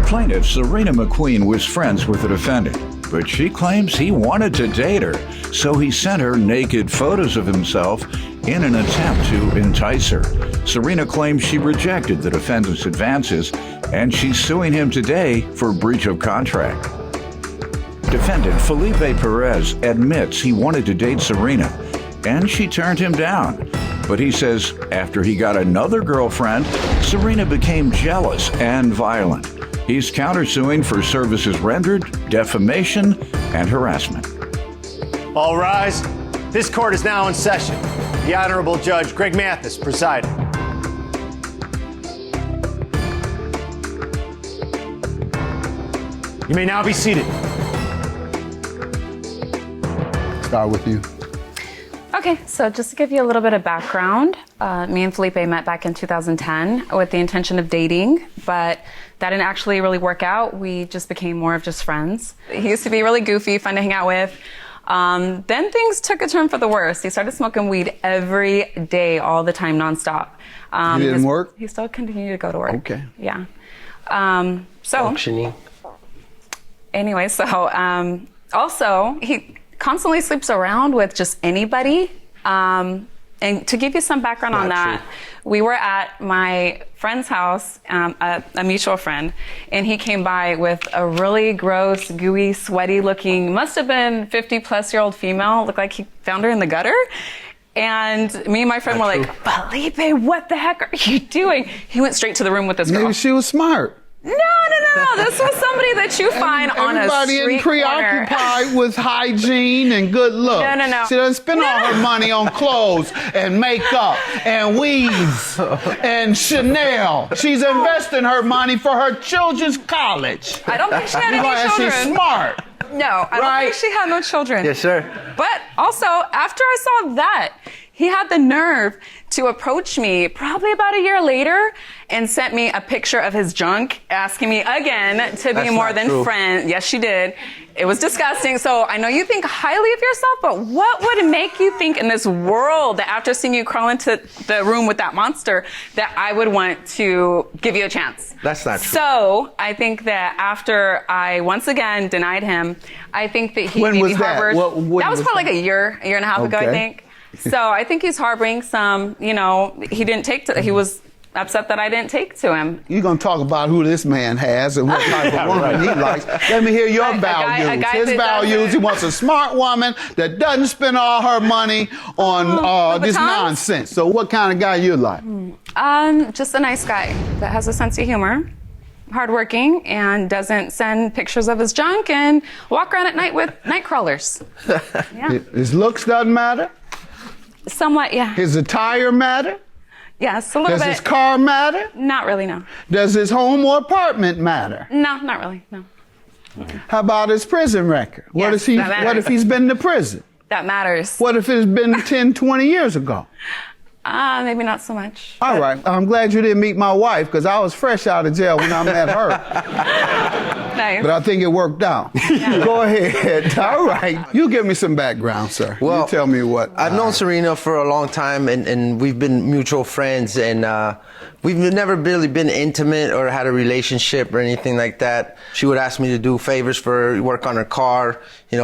Plaintiff Serena McQueen was friends with the defendant, but she claims he wanted to date her, so he sent her naked photos of himself in an attempt to entice her. Serena claims she rejected the defendant's advances, and she's suing him today for breach of contract. Defendant Felipe Perez admits he wanted to date Serena, and she turned him down. But he says after he got another girlfriend, Serena became jealous and violent. He's countersuing for services rendered, defamation, and harassment. All rise. This court is now in session. The Honorable Judge Greg Mathis presiding. You may now be seated. Start with you. Okay, so just to give you a little bit of background, me and Felipe met back in 2010 with the intention of dating, but that didn't actually really work out. We just became more of just friends. He used to be really goofy, fun to hang out with. Then things took a turn for the worse. He started smoking weed every day, all the time, nonstop. He didn't work? He still continued to go to work. Okay. Yeah. Functioning. Anyway, also, he constantly sleeps around with just anybody. And to give you some background on that, we were at my friend's house, a mutual friend, and he came by with a really gross, gooey, sweaty looking, must have been 50-plus-year-old female, looked like he found her in the gutter. And me and my friend were like, Felipe, what the heck are you doing? He went straight to the room with this girl. Maybe she was smart. No. This was somebody that you find on a street Everybody preoccupied corner. with hygiene and good looks. No. She doesn't spend all her money on clothes and makeup and weaves and Chanel. She's investing her money for her children's college. I don't think she had any children. She's smart. No, I don't think she had no children. Yes, sir. But also, after I saw that, he had the nerve to approach me probably about a year later and sent me a picture of his junk, asking me again to be more than friends. Yes, she did. It was disgusting. So I know you think highly of yourself, but what would make you think in this world that after seeing you crawl into the room with that monster that I would want to give you a chance? That's not true. So I think that after I once again denied him, I think that he When maybe was that? harbored. When that was probably like a year and a half ago, I Okay. think. So I think he's harboring some, he didn't take to, he was upset that I didn't take to him. You're going to talk about who this man has and what type of woman he likes. Let me hear your values. a guy His that values, doesn't- he wants a smart woman that doesn't spend all her money on this Louboutins? nonsense. So what kind of guy you like? Just a nice guy that has a sense of humor, hardworking, and doesn't send pictures of his junk and walk around at night with night crawlers. Yeah. His looks doesn't matter? Somewhat, yeah. His attire matter? Yes, a little Does bit. his car matter? Not really, no. Does his home or apartment matter? No, not really, no. How about his prison record? What Yes, if that matters. what if he's been to prison? That matters. What if it's been 10, 20 years ago? Maybe not so much. All right. I'm glad you didn't meet my wife because I was fresh out of jail when I met her. Nice. But I think it worked out. Go ahead. All right. You give me some background, sir. Well, you tell me what. I've known Serena for a long time, and we've been mutual friends, and we've never really been intimate or had a relationship or anything like that. She would ask me to do favors for her, work on her car,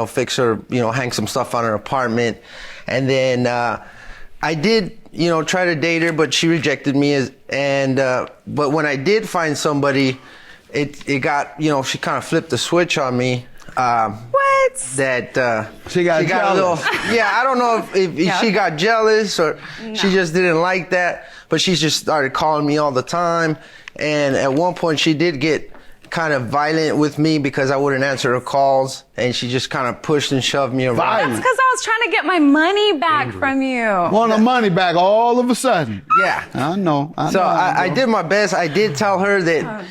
fix her, hang some stuff on her apartment. And then I did, try to date her, but she rejected me. But when I did find somebody, it got, she kind of flipped the switch on me. What? That she got jealous. A little, yeah, I don't know if she got jealous or she just didn't like that, but she just started calling me all the time. And at one point she did get kind of violent with me because I wouldn't answer her calls, and she just kind of pushed and shoved me around. That's because I was trying to get my money back from you. Want the money back all of a sudden. Yeah. I know. I did my best. I did tell her that,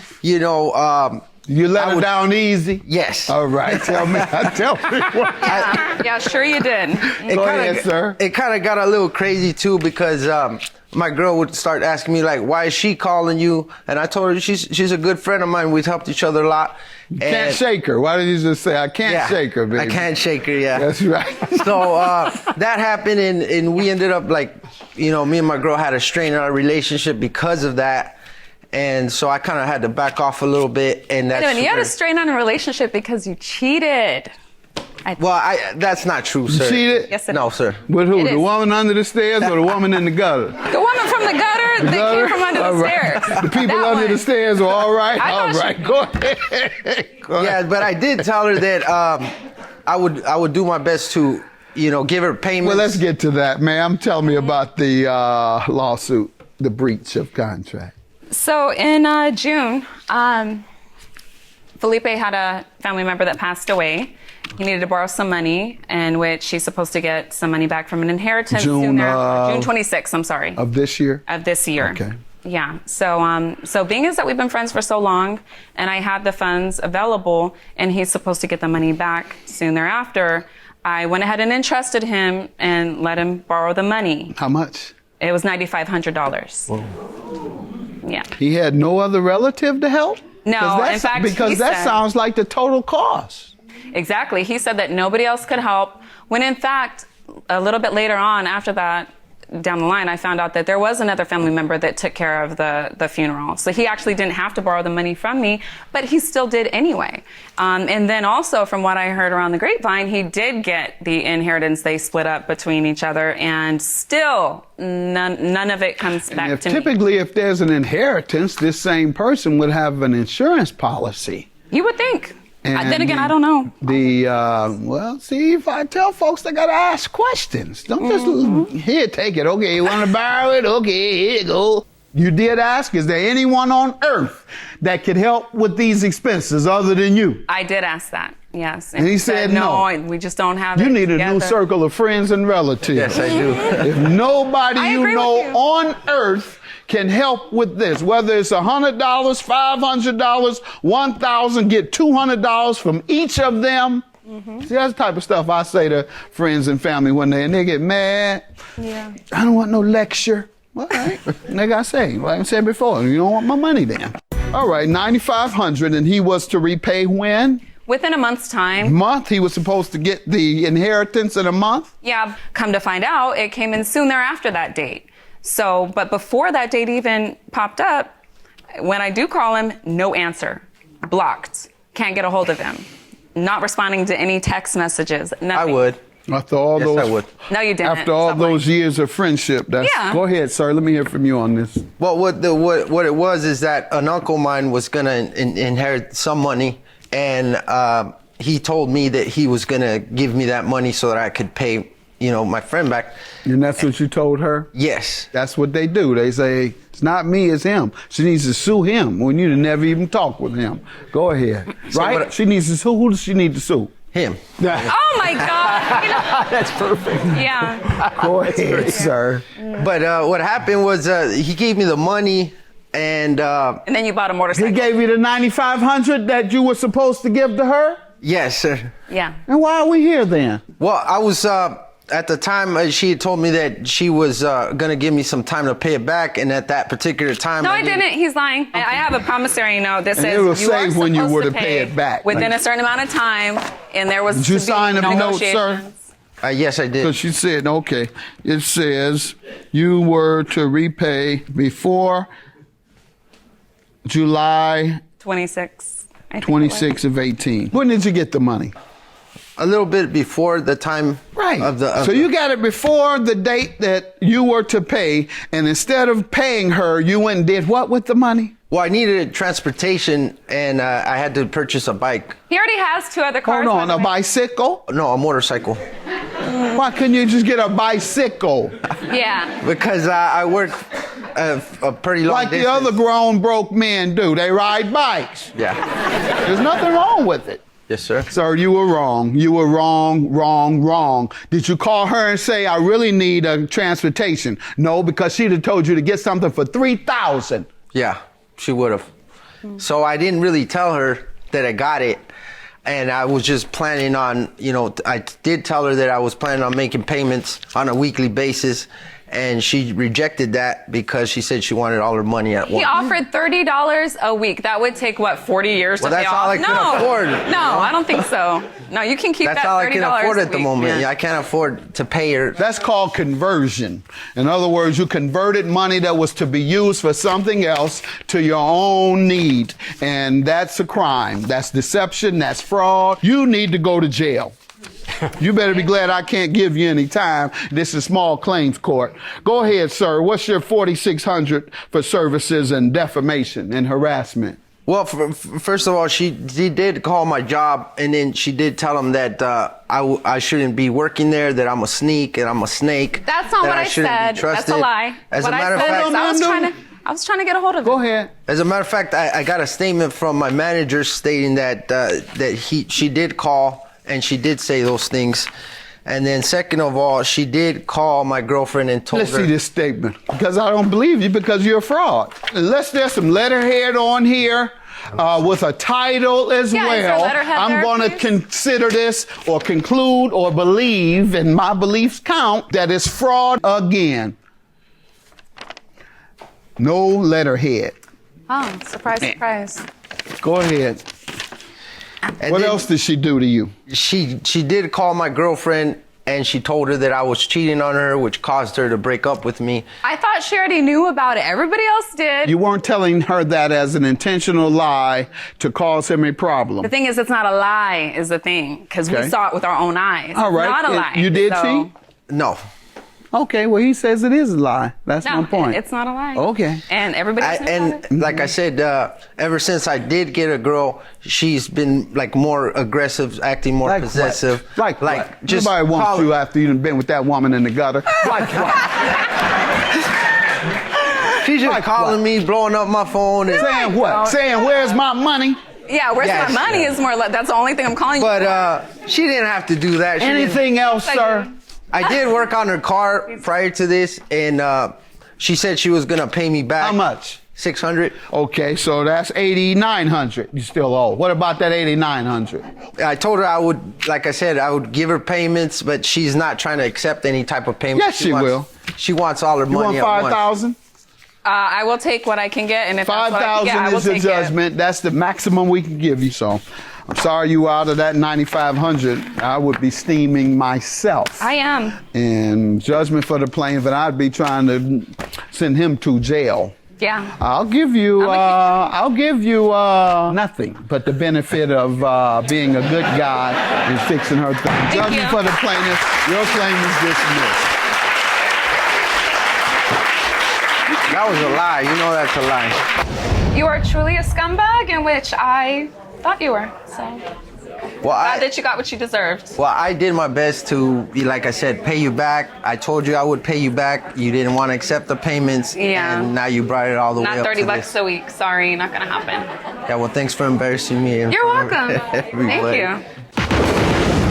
you let her down easy? Yes. All right. Tell me what. Yeah, sure you did. Go ahead, sir. It kind of got a little crazy too because my girl would start asking me like, why is she calling you? And I told her she's a good friend of mine. We've helped each other a lot. Can't shake her. Why did you just say I can't shake her, baby? I can't shake her, yeah. That's right. So that happened, and we ended up like, me and my girl had a strain in our relationship because of that. And so I kind of had to back off a little bit. And that's Wait a minute, you had where- a strain on a relationship because you cheated. That's not true, sir. cheated? Yes, it No, is. sir. With who? It The is. woman under the stairs or the woman in the gutter? The woman from the gutter that came from under All the right. stairs. The people That under one. the stairs are all right. I All thought right, go ahead. Go ahead. Yeah, but I did tell her that I would do my best to, give her payments. Well, let's get to that, ma'am. Tell me about the lawsuit, the breach of contract. So in June, Felipe had a family member that passed away. He needed to borrow some money, in which he's supposed to get some money back from an inheritance. June, June 26th, I'm sorry. Of this year? Of this year. Okay. Yeah. So being as that we've been friends for so long, and I had the funds available, and he's supposed to get the money back soon thereafter, I went ahead and entrusted him and let him borrow the money. How much? It was $9,500. Yeah. He had no other relative to help? No, in fact, because he that said- sounds like the total cost. Exactly. He said that nobody else could help, when in fact, a little bit later on after that, down the line, I found out that there was another family member that took care of the funeral. So he actually didn't have to borrow the money from me, but he still did anyway. And then also, from what I heard around the grapevine, he did get the inheritance. They split up between each other, and still none of it comes back to me. Typically, if there's an inheritance, this same person would have an insurance policy. You would think. And Then again, I don't know. See, if I tell folks, they gotta ask questions. Don't just, here, take it. Okay, you wanna borrow it? Okay, here you go. You did ask, is there anyone on earth that could help with these expenses other than you? I did ask that, yes. And he said no. We just don't have You it need a new together. circle of friends and relatives. Yes, I do. If nobody I you agree know with you. on earth can help with this, whether it's $100, $500, $1,000, get $200 from each of them. See, that's the type of stuff I say to friends and family when they get mad. Yeah. I don't want no lecture. All right. Like I say, like I said before, you don't want my money then. All right, $9,500, and he was to repay when? Within a month's time. Month? He was supposed to get the inheritance in a month? Yeah, come to find out, it came in soon thereafter that date. So, but before that date even popped up, when I do call him, no answer. Blocked. Can't get a hold of him. Not responding to any text messages. Nothing. I would. After all Yes, those, I would. No, you didn't. After all Stop those lying. years of friendship, that's. Yeah. Go ahead, sir. Let me hear from you on this. Well, what it was is that an uncle of mine was gonna inherit some money, and he told me that he was gonna give me that money so that I could pay, my friend back. And that's what you told her? Yes. That's what they do. They say, it's not me, it's him. She needs to sue him when you never even talked with him. Go ahead. Right? what- She needs to sue. Who does she need to sue? Him. Oh my God. That's perfect. Yeah. Go ahead, sir. But what happened was he gave me the money, and And then you bought a motorcycle. He gave you the $9,500 that you were supposed to give to her? yes, sir. Yeah. And why are we here then? Well, I was at the time she had told me that she was gonna give me some time to pay it back, and at that particular time, No, I didn't. He's lying. I have a promissory note that says it will you say are when you supposed were to to pay it back. within Like- a certain amount of time, and there was Did you to be sign a note, sir? negotiations. Yes, I did. Because she said, okay, it says you were to repay before July 26. I think it was. 26 of 18. When did you get the money? A little bit before the time of the. So you got it before the date that you were to pay, and instead of paying her, you went and did what with the money? Well, I needed transportation, and I had to purchase a bike. He already has 2 other cars. Hold on, by a the way. bicycle? No, a motorcycle. Why couldn't you just get a bicycle? Yeah. Because I work a pretty long Like distance. the other grown broke men do. They ride bikes. Yeah. There's nothing wrong with it. Yes, sir. Sir, you were wrong. You were wrong. Did you call her and say, I really need a transportation? No, because she'd have told you to get something for $3,000. Yeah, she would have. So I didn't really tell her that I got it. And I was just planning on, I did tell her that I was planning on making payments on a weekly basis. and she rejected that because she said she wanted all her money at once. He offered $30 a week. That would take, what, 40 years to pay that's off? all I can afford. No, I don't think so. No, you can keep That's that $30 all I can afford at the week. moment. Yeah. Yeah, I can't afford to pay her. That's called conversion. In other words, you converted money that was to be used for something else to your own need. And that's a crime. That's deception. That's fraud. You need to go to jail. You better be glad I can't give you any time. This is small claims court. Go ahead, sir. What's your $4,600 for services and defamation and harassment? Well, first of all, she did call my job, and then she did tell him that I shouldn't be working there, that I'm a sneak and I'm a snake. That's not that what I shouldn't be said. That's trusted. a lie. As What a I matter of said fact, is I was trying to get a hold of Go him. ahead. As a matter of fact, I got a statement from my manager stating that she did call and she did say those things. And then second of all, she did call my girlfriend and told Let's her. see this statement, because I don't believe you because you're a fraud. Unless there's some letterhead on here with a title as Yeah, is there well, letterhead I'm there, going to please? consider this or conclude or believe, and my beliefs count, that it's fraud again. No letterhead. Oh, surprise, surprise. Go ahead. And What then else did she do to you? She did call my girlfriend and she told her that I was cheating on her, which caused her to break up with me. I thought she already knew about it. Everybody else did. You weren't telling her that as an intentional lie to cause him a problem. The thing is, it's not a lie, is the thing, because Okay. we saw it with our own eyes. All right. It's not a lie. You did So- cheat? No. Okay, well, he says it is a lie. That's No, my point. it's not a lie. Okay. And everybody else knew about it. Like I said, ever since I did get a girl, she's been like more aggressive, acting more Like possessive. what? Like what? just Nobody wants call- you after you've been with that woman in the gutter. Like what? She's just Like calling what? me, blowing up my phone. And, Saying what? Saying, where's my money? Yeah, where's Yes. my money is more like, that's the only thing I'm calling you but for. she didn't have to do that. She didn't- Anything else, sir? I did work on her car prior to this, and she said she was gonna pay me back. How much? 600. Okay, so that's $8,900. You still owe. What about that $8,900? I told her I would, like I said, I would give her payments, but she's not trying to accept any type of payment. Yes, she will. She wants all her You money want at once. $5,000? I will take what I can get, and if that's what I can get, I $5,000 will is the take it. judgment. That's the maximum we can give you. So, I'm sorry you were out of that $9,500. I would be steaming myself. I am. And judgment for the plaintiff, and I'd be trying to send him to jail. Yeah. I'll give you nothing but the benefit of being a good guy and fixing her thing. Judgment you. for the plaintiff, your claim is dismissed. That was a lie. You know that's a lie. You are truly a scumbag, in which I thought you were. So Well, glad that you got what you deserved. Well, I did my best to, like I said, pay you back. I told you I would pay you back. You didn't want to accept the payments. Yeah. And now you brought it all the way Not up 30 to bucks this. a week. Sorry, not gonna happen. Yeah, well, thanks for embarrassing me. You're welcome. Thank Everybody. you.